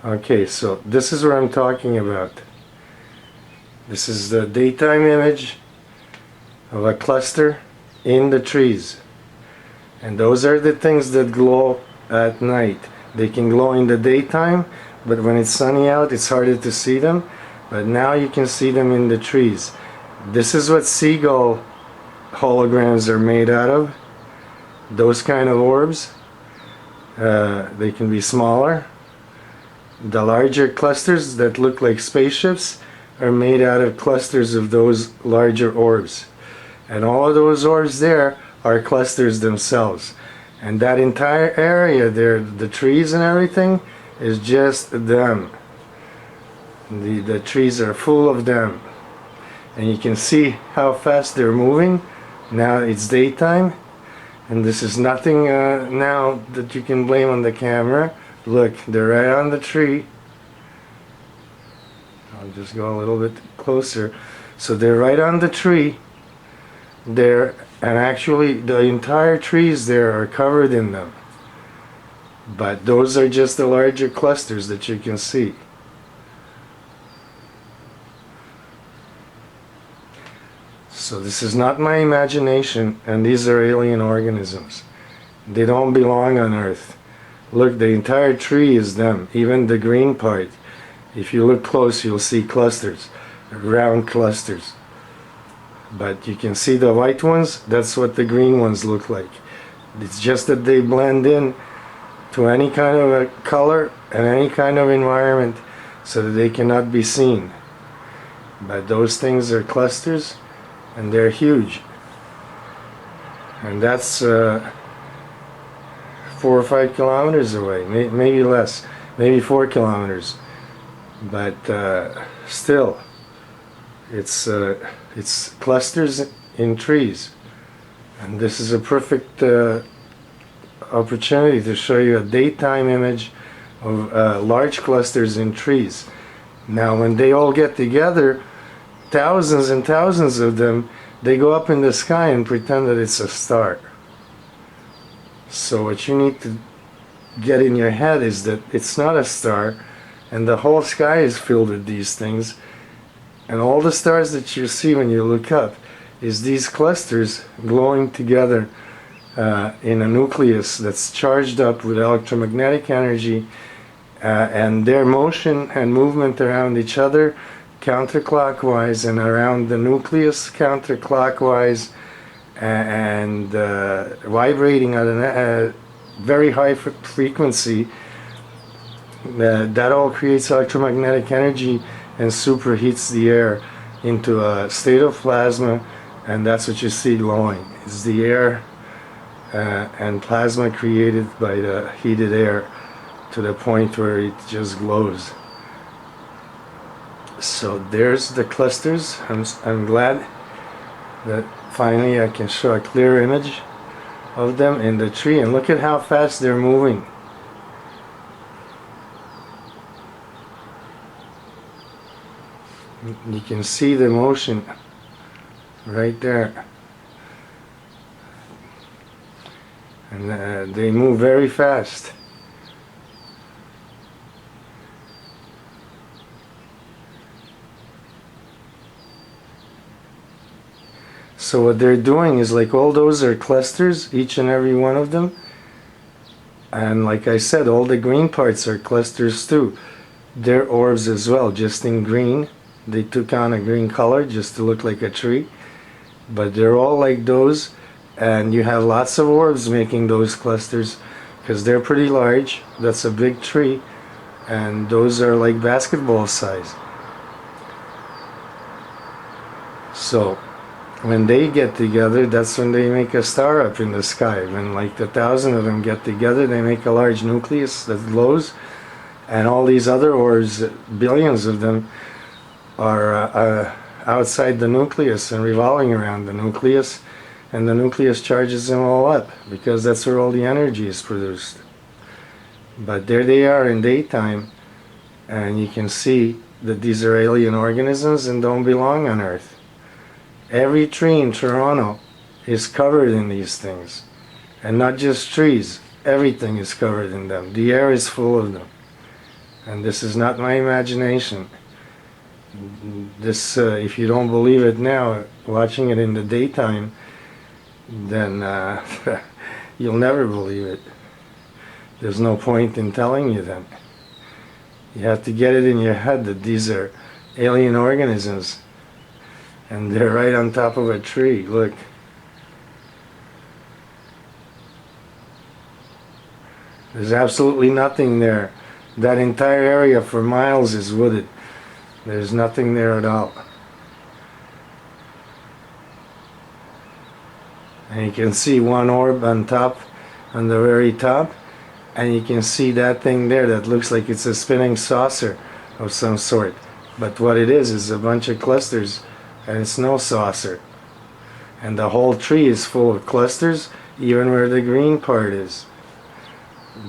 Okay, so this is what I'm talking about. This is the daytime image of a cluster in the trees. And those are the things that glow at night. They can glow in the daytime, but when it's sunny out, it's harder to see them. But now you can see them in the trees. This is what seagull holograms are made out of. Those kind of orbs. They can be smaller. The larger clusters that look like spaceships are made out of clusters of those larger orbs. And all of those orbs there are clusters themselves. And that entire area there, the trees and everything, is just them. The trees are full of them. And you can see how fast they're moving. Now it's daytime. And this is nothing now that you can blame on the camera. Look, they're right on the tree. I'll just go a little bit closer. So they're right on the tree there, and actually the entire trees there are covered in them. But those are just the larger clusters that you can see. So this is not my imagination, and these are alien organisms. They don't belong on Earth. Look, the entire tree is them, even the green part. If you look close, you'll see clusters, round clusters. But you can see the white ones, that's what the green ones look like. It's just that they blend in to any kind of a color and any kind of environment so that they cannot be seen. But those things are clusters, and they're huge. And that's 4 or 5 kilometers away, maybe less, maybe 4 kilometers. But still, it's clusters in trees. And this is a perfect opportunity to show you a daytime image of large clusters in trees. Now when they all get together, thousands and thousands of them, they go up in the sky and pretend that it's a star. So what you need to get in your head is that it's not a star, and the whole sky is filled with these things. And all the stars that you see when you look up is these clusters glowing together in a nucleus that's charged up with electromagnetic energy, and their motion and movement around each other counterclockwise and around the nucleus counterclockwise, and vibrating at a very high frequency. That all creates electromagnetic energy and superheats the air into a state of plasma, and that's what you see glowing. It's the air and plasma created by the heated air to the point where it just glows. So there's the clusters. I'm glad that finally I can show a clear image of them in the tree, and look at how fast they're moving. You can see the motion right there, and they move very fast. So what they're doing is, like, all those are clusters, each and every one of them, and like I said, all the green parts are clusters too. They're orbs as well, just in green. They took on a green color just to look like a tree, but they're all like those, and you have lots of orbs making those clusters because they're pretty large. That's a big tree, and those are like basketball size. So when they get together, that's when they make a star up in the sky. When like 1,000 of them get together, they make a large nucleus that glows, and all these other orbs, billions of them, are outside the nucleus and revolving around the nucleus, and the nucleus charges them all up because that's where all the energy is produced. But there they are in daytime, and you can see that these are alien organisms and don't belong on Earth. Every tree in Toronto is covered in these things, and not just trees, everything is covered in them. The air is full of them. And this is not my imagination. This, if you don't believe it now, watching it in the daytime, then you'll never believe it. There's no point in telling you then. You have to get it in your head that these are alien organisms, and they're right on top of a tree. Look. There's absolutely nothing there. That entire area for miles is wooded. There's nothing there at all. And you can see one orb on top, on the very top, and you can see that thing there that looks like it's a spinning saucer of some sort. But what it is a bunch of clusters, and it's no saucer. And the whole tree is full of clusters, even where the green part is.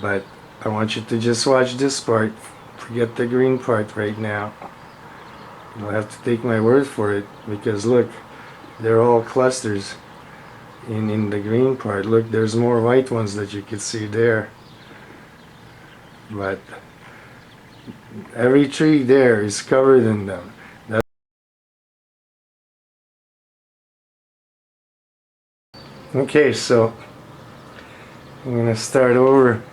But I want you to just watch this part. Forget the green part right now. You'll have to take my word for it, because look, they're all clusters in the green part. Look, there's more white ones that you can see there. But every tree there is covered in them. Okay, so I'm going to start over,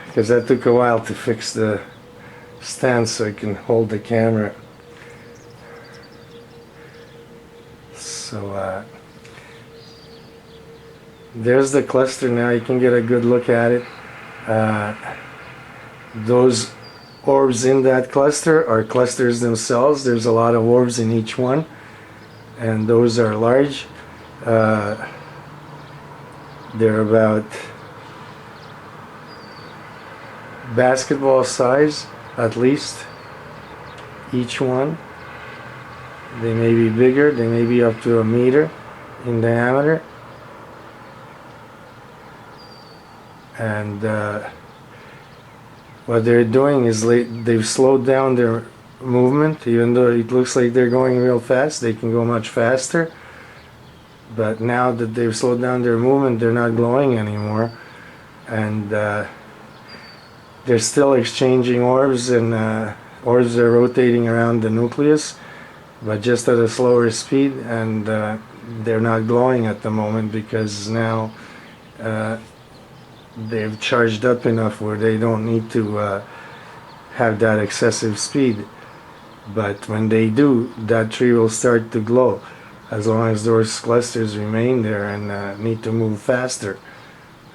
because that took a while to fix the stand so I can hold the camera. So there's the cluster now. You can get a good look at it. Those orbs in that cluster are clusters themselves. There's a lot of orbs in each one, and those are large. They're about basketball size, at least, each one. They may be bigger, they may be up to 1 meter in diameter. And what they're doing is they've slowed down their movement. Even though it looks like they're going real fast, they can go much faster. But now that they've slowed down their movement, they're not glowing anymore. And they're still exchanging orbs, and orbs are rotating around the nucleus, but just at a slower speed, and they're not glowing at the moment, because now they've charged up enough where they don't need to have that excessive speed. But when they do, that tree will start to glow, as long as those clusters remain there and need to move faster,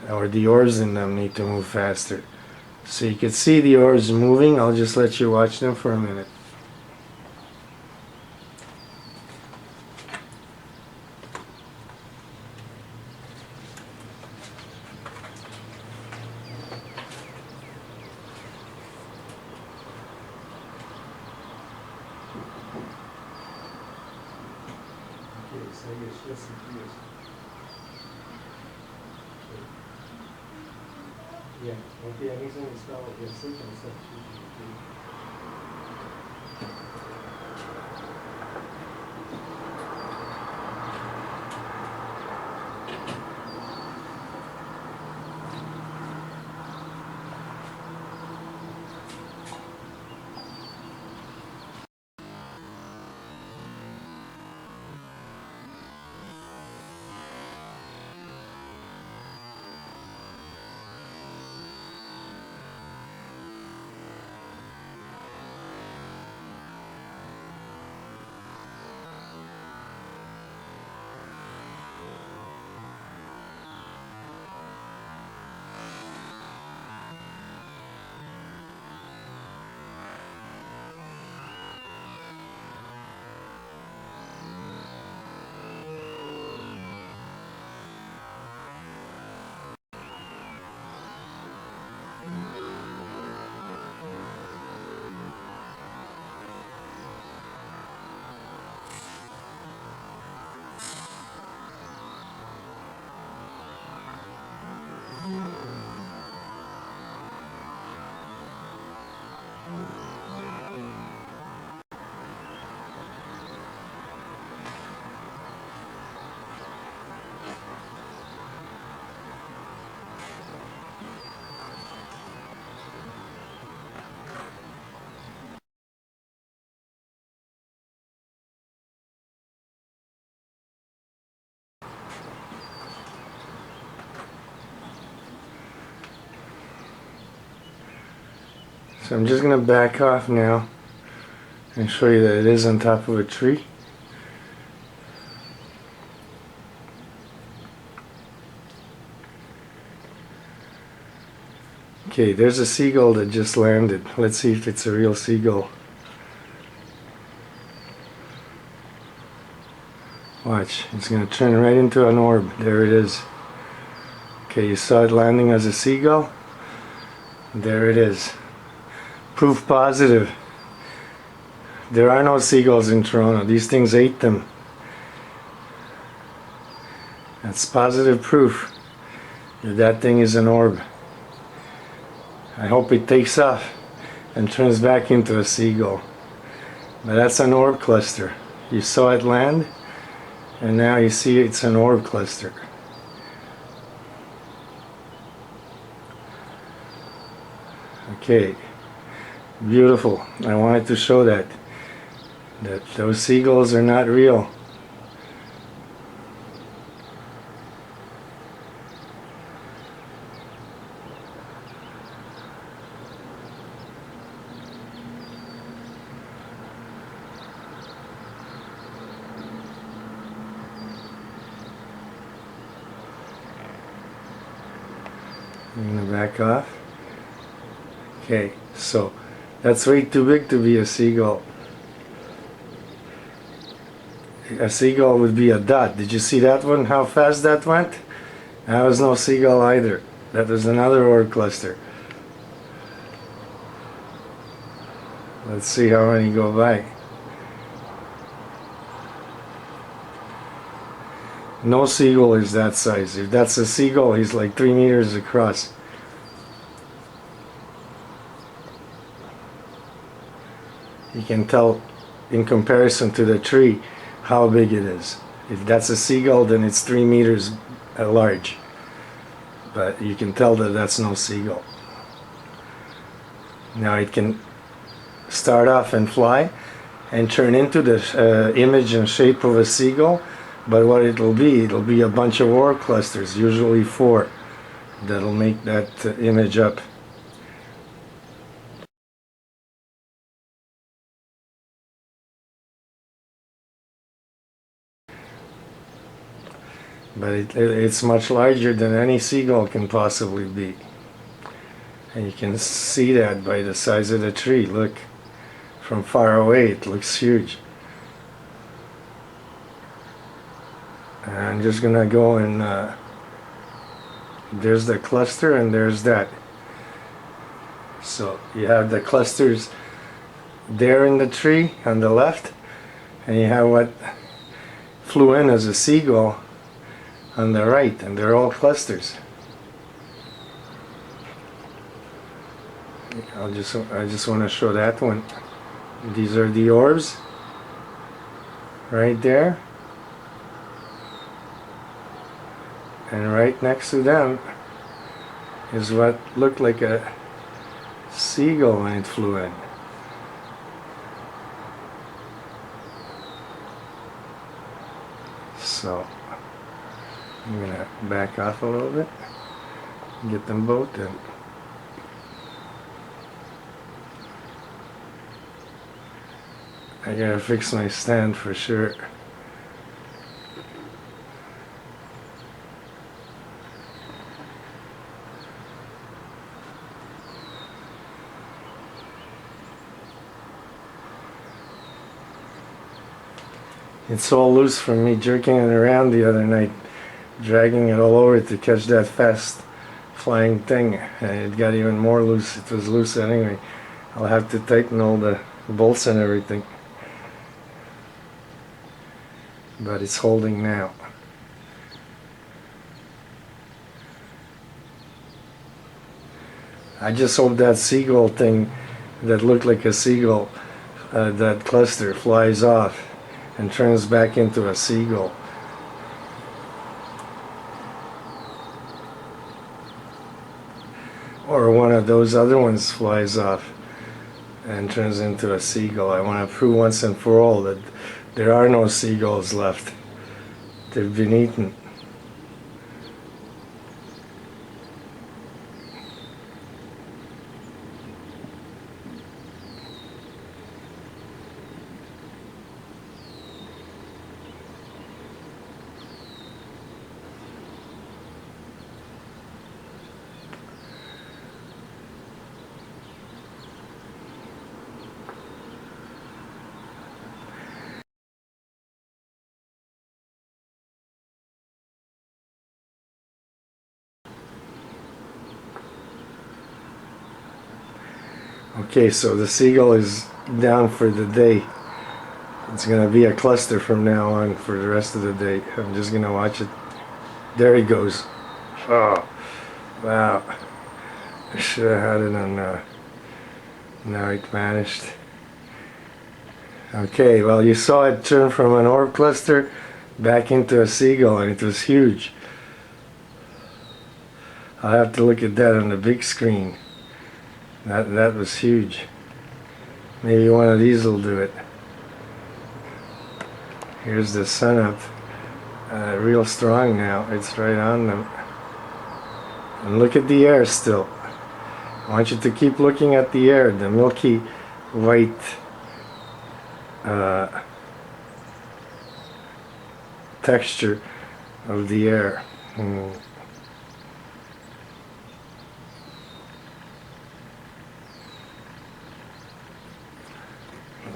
or the orbs in them need to move faster. So you can see the orbs moving. I'll just let you watch them for a minute. Yeah, okay, anything is called a second section. So I'm just going to back off now and show you that it is on top of a tree. Okay, there's a seagull that just landed. Let's see if it's a real seagull. Watch, it's going to turn right into an orb. There it is. Okay, you saw it landing as a seagull? There it is. Proof positive. There are no seagulls in Toronto. These things ate them. That's positive proof that that thing is an orb. I hope it takes off and turns back into a seagull. But that's an orb cluster. You saw it land, and now you see it's an orb cluster. Okay, beautiful. I wanted to show that those seagulls are not real. I'm going to back off. Okay, so that's way too big to be a seagull. A seagull would be a dot. Did you see that one? How fast that went? That was no seagull either. That was another orb cluster. Let's see how many go by. No seagull is that size. If that's a seagull, he's like 3 meters across. You can tell in comparison to the tree how big it is. If that's a seagull, then it's 3 meters large. But you can tell that that's no seagull. Now it can start off and fly and turn into the image and shape of a seagull. But what it'll be a bunch of orb clusters, usually 4, that'll make that image up. But it's much larger than any seagull can possibly be. And you can see that by the size of the tree. Look, from far away it looks huge. And I'm just gonna go and there's the cluster and there's that. So you have the clusters there in the tree on the left, and you have what flew in as a seagull on the right, and they're all clusters. I just want to show that one. These are the orbs right there. And right next to them is what looked like a seagull when it flew in. So I'm gonna back off a little bit and get them both in. I gotta fix my stand for sure. It's all loose from me jerking it around the other night, dragging it all over to catch that fast flying thing, and it got even more loose. It was loose anyway. I'll have to tighten all the bolts and everything, but it's holding now. I just hope that seagull thing that looked like a seagull, that cluster, flies off and turns back into a seagull. Or one of those other ones flies off and turns into a seagull. I want to prove once and for all that there are no seagulls left. They've been eaten. Okay, so the seagull is down for the day. It's gonna be a cluster from now on for the rest of the day. I'm just gonna watch it. There he goes. Oh, wow. I should have had it on now it vanished. Okay, well, you saw it turn from an orb cluster back into a seagull, and it was huge. I'll have to look at that on the big screen. That was huge. Maybe one of these will do it. Here's the sun up. Real strong now. It's right on them. And look at the air still. I want you to keep looking at the air, the milky white texture of the air.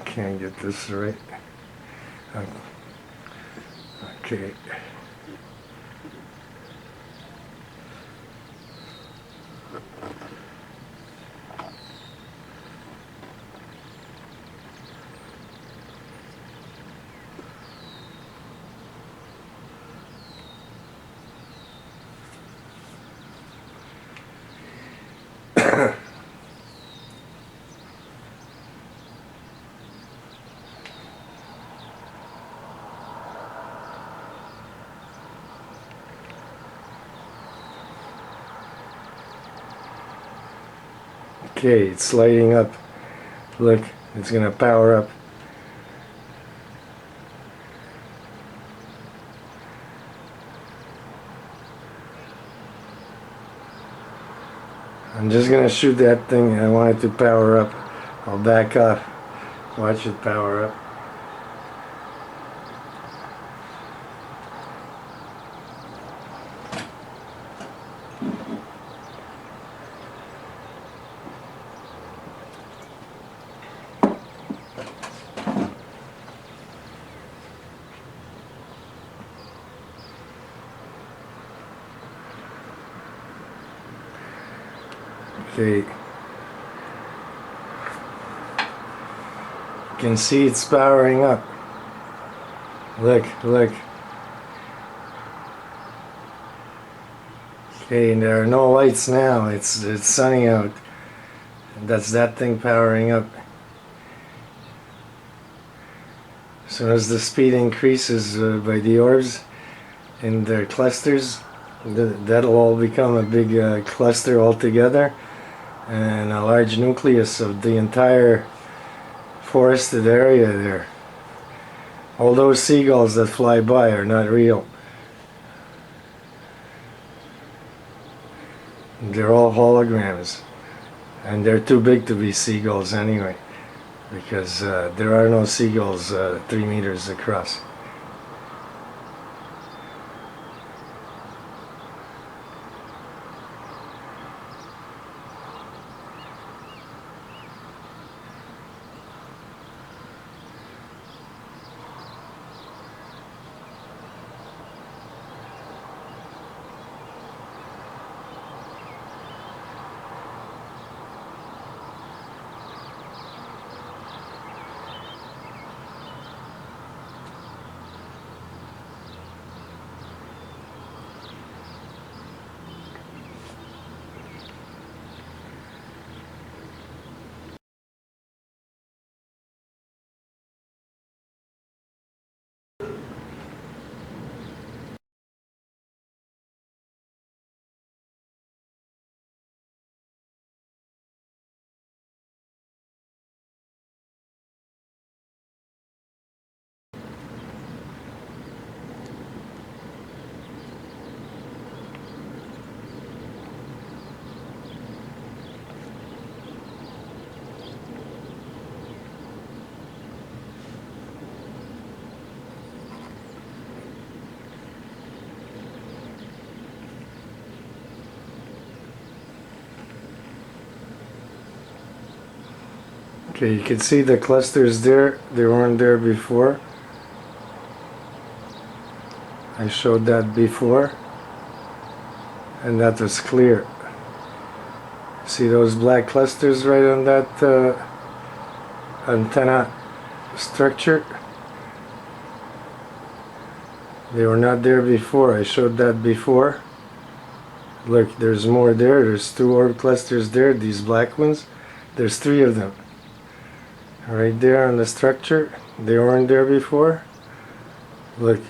Can't get this right. Okay. Okay, it's lighting up. Look, it's gonna power up. I'm just gonna shoot that thing. I want it to power up. I'll back off. Watch it power up. Okay. You can see it's powering up. Look, look. Okay, and there are no lights now. It's sunny out. And that's that thing powering up. As soon as the speed increases by the orbs in their clusters, that'll all become a big cluster altogether, and a large nucleus of the entire forested area there. All those seagulls that fly by are not real. They're all holograms, and they're too big to be seagulls anyway, because there are no seagulls 3 meters across. Okay, you can see the clusters there. They weren't there before. I showed that before, and that was clear. See those black clusters right on that antenna structure? They were not there before. I showed that before. Look, there's more there. There's 2 orb clusters there, these black ones. There's 3 of them. Right there on the structure. They weren't there before. Look.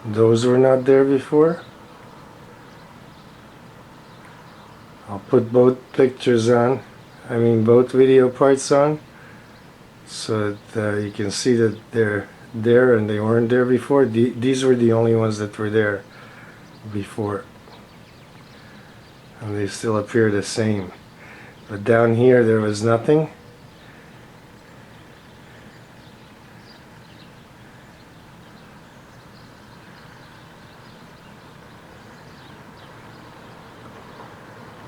Those were not there before. I'll put both pictures on. I mean both video parts on, so that you can see that they're there and they weren't there before. These were the only ones that were there before, and they still appear the same. But down here there was nothing.